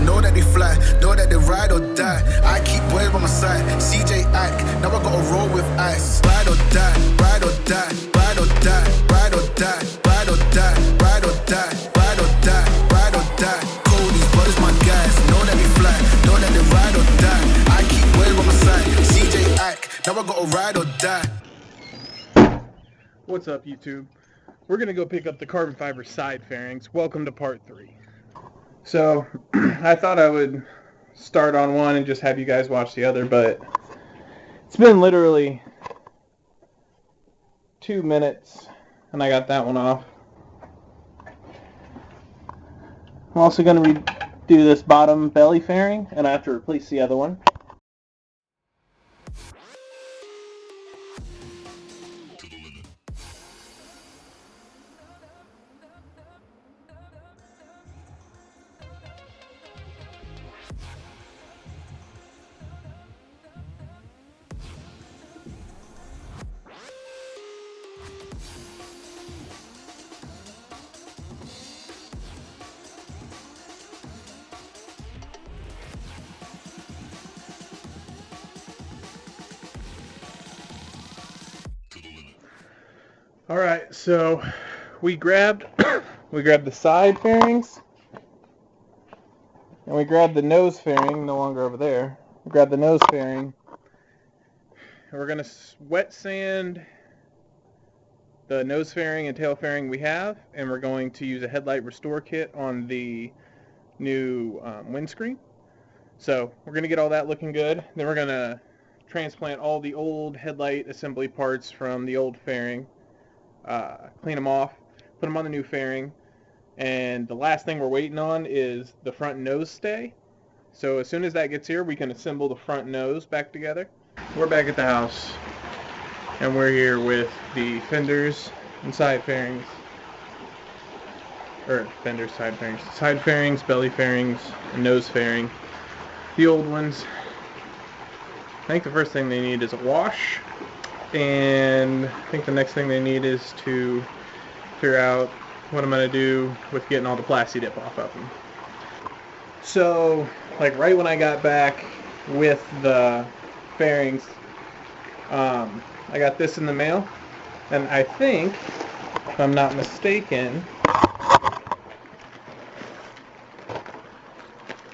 know that they fly, know that they ride or die. I keep boys by my side, CJ Ike, now I gotta roll with ice. Ride or die, ride or die, ride or die, ride or die, ride or die, ride or die, ride or die, ride or die. Cody's brothers, my guys, know that they fly, know that they ride or die. I keep boys by my side, CJ Ike, now I gotta ride or die. What's up, YouTube? We're gonna go pick up the carbon fiber side fairings. Welcome to part 3. So I thought I would start on one and just have you guys watch the other, but it's been literally 2 minutes and I got that one off. I'm also gonna redo this bottom belly fairing and I have to replace the other one. Alright, so we grabbed the side fairings and we grabbed the nose fairing, no longer over there. We grabbed the nose fairing and we're going to wet sand the nose fairing and tail fairing we have, and we're going to use a headlight restore kit on the new windscreen. So we're going to get all that looking good. Then we're going to transplant all the old headlight assembly parts from the old fairing. Clean them off, put them on the new fairing, and the last thing we're waiting on is the front nose stay. So as soon as that gets here, we can assemble the front nose back together. We're back at the house, and we're here with the fenders and side fairings, or fenders, side fairings, belly fairings, and nose fairing. The old ones. I think the first thing they need is a wash. And I think the next thing they need is to figure out what I'm going to do with getting all the plasti dip off of them. So, like right when I got back with the fairings, I got this in the mail. And I think, if I'm not mistaken,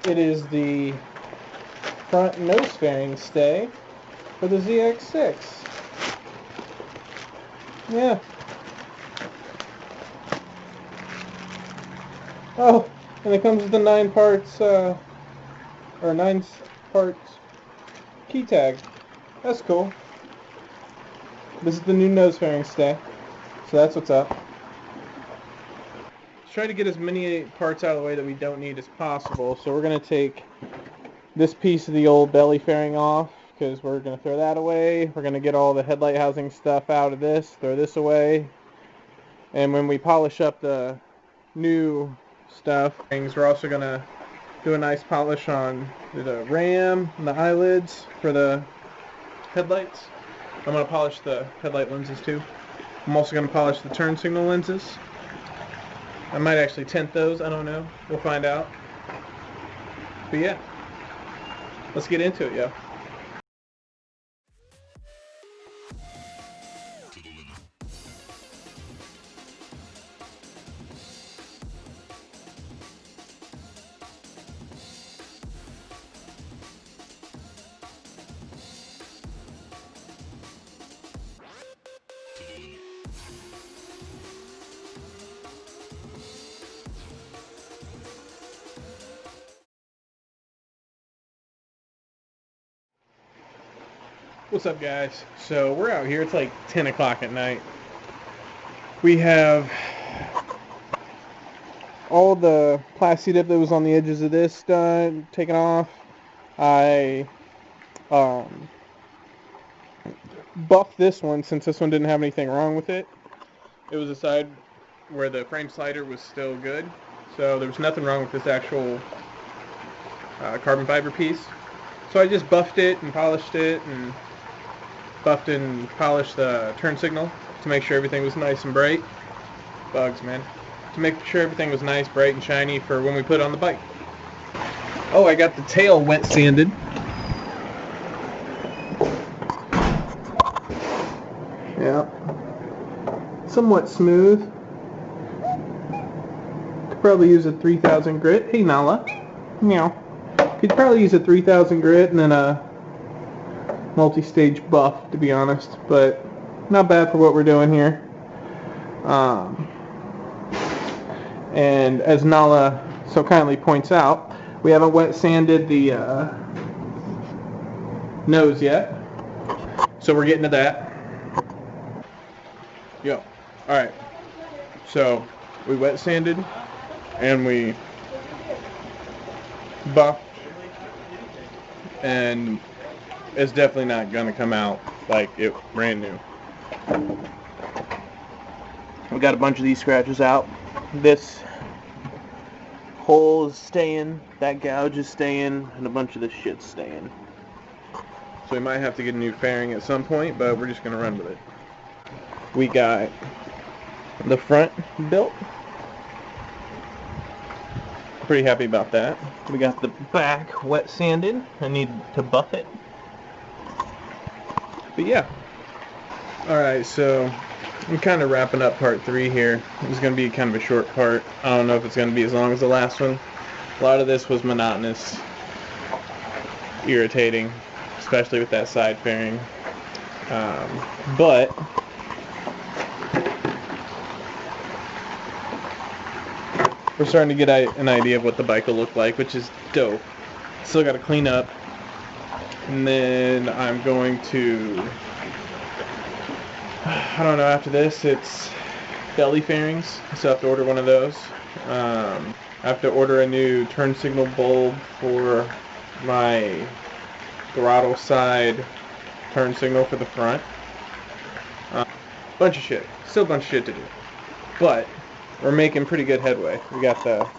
it is the front nose fairing stay for the ZX6. Yeah. Oh, and it comes with the 9 parts key tag. That's cool. This is the new nose fairing stay. So that's what's up. Let's try to get as many parts out of the way that we don't need as possible. So we're going to take this piece of the old belly fairing off, because we're going to throw that away. We're going to get all the headlight housing stuff out of this, throw this away. And when we polish up the new stuff, we're also going to do a nice polish on the ram and the eyelids for the headlights. I'm going to polish the headlight lenses too. I'm also going to polish the turn signal lenses. I might actually tint those, I don't know. We'll find out. But yeah, let's get into it, yo. What's up, guys? So we're out here. It's like 10 o'clock at night. We have all the plasti dip that was on the edges of this done, taken off. I buffed this one since this one didn't have anything wrong with it. It was a side where the frame slider was still good, so there was nothing wrong with this actual carbon fiber piece. So I just buffed it and polished it, and buffed and polished the turn signal to make sure everything was nice and bright. Bugs, man. To make sure everything was nice, bright, and shiny for when we put it on the bike. Oh, I got the tail wet sanded. Yeah. Somewhat smooth. Could probably use a 3000 grit. Hey, Nala. Meow. Could probably use a 3000 grit and then a multi-stage buff, to be honest. But not bad for what we're doing here. And as Nala so kindly points out, we haven't wet sanded the nose yet. So we're getting to that. Yo. Alright. So we wet sanded and we buffed, and it's definitely not gonna come out like it brand new. We got a bunch of these scratches out. This hole is staying, that gouge is staying, and a bunch of this shit's staying. So we might have to get a new fairing at some point, but we're just gonna run with it. We got the front built. Pretty happy about that. We got the back wet sanded. I need to buff it. But yeah. Alright, so I'm kind of wrapping up part 3 here. It's going to be kind of a short part. I don't know if it's going to be as long as the last one. A lot of this was monotonous, irritating, especially with that side fairing. But we're starting to get an idea of what the bike will look like, which is dope. Still got to clean up. And then I'm going to, I don't know, after this it's belly fairings, so I have to order one of those. I have to order a new turn signal bulb for my throttle side turn signal for the front. Bunch of shit. Still a bunch of shit to do. But we're making pretty good headway. We got the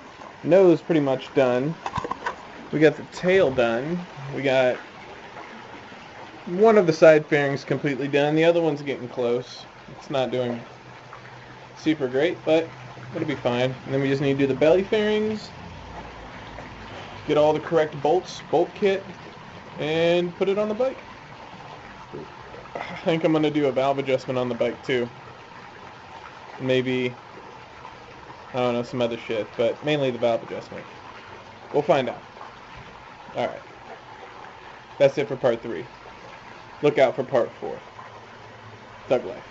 nose pretty much done. We got the tail done. We got one of the side fairings completely done. The other one's getting close. It's not doing super great, but it'll be fine. And then we just need to do the belly fairings, get all the correct bolts, bolt kit, and put it on the bike. I think I'm going to do a valve adjustment on the bike too. Maybe, I don't know, some other shit, but mainly the valve adjustment. We'll find out. Alright. That's it for part 3. Look out for part 4. Thug Life.